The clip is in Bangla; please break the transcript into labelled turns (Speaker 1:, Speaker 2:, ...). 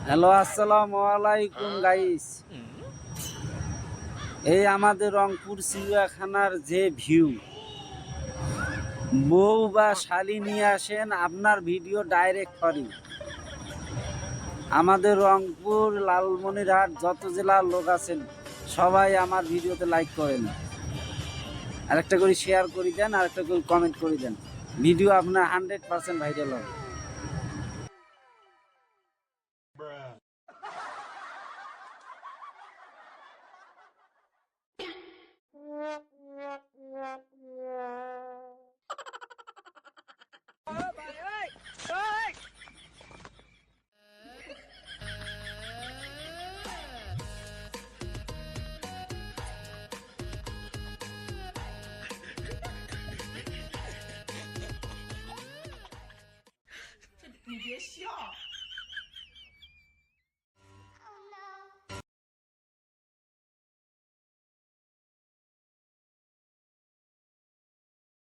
Speaker 1: হ্যালো, আসসালামু আলাইকুম গাইস। এই আমাদের রংপুর চিড়িয়াখানার যে ভিউ, বউ বা শালি নিয়ে আসেন আপনার ভিডিও ডাইরেক্ট করি। আমাদের রংপুর, লালমনিরহাট যত জেলার লোক আছেন সবাই আমার ভিডিওতে লাইক করেন, আরেকটা করে শেয়ার করে দেন, আরেকটা করে কমেন্ট করে দেন। ভিডিও আপনার 100% ভাইরাল হবে।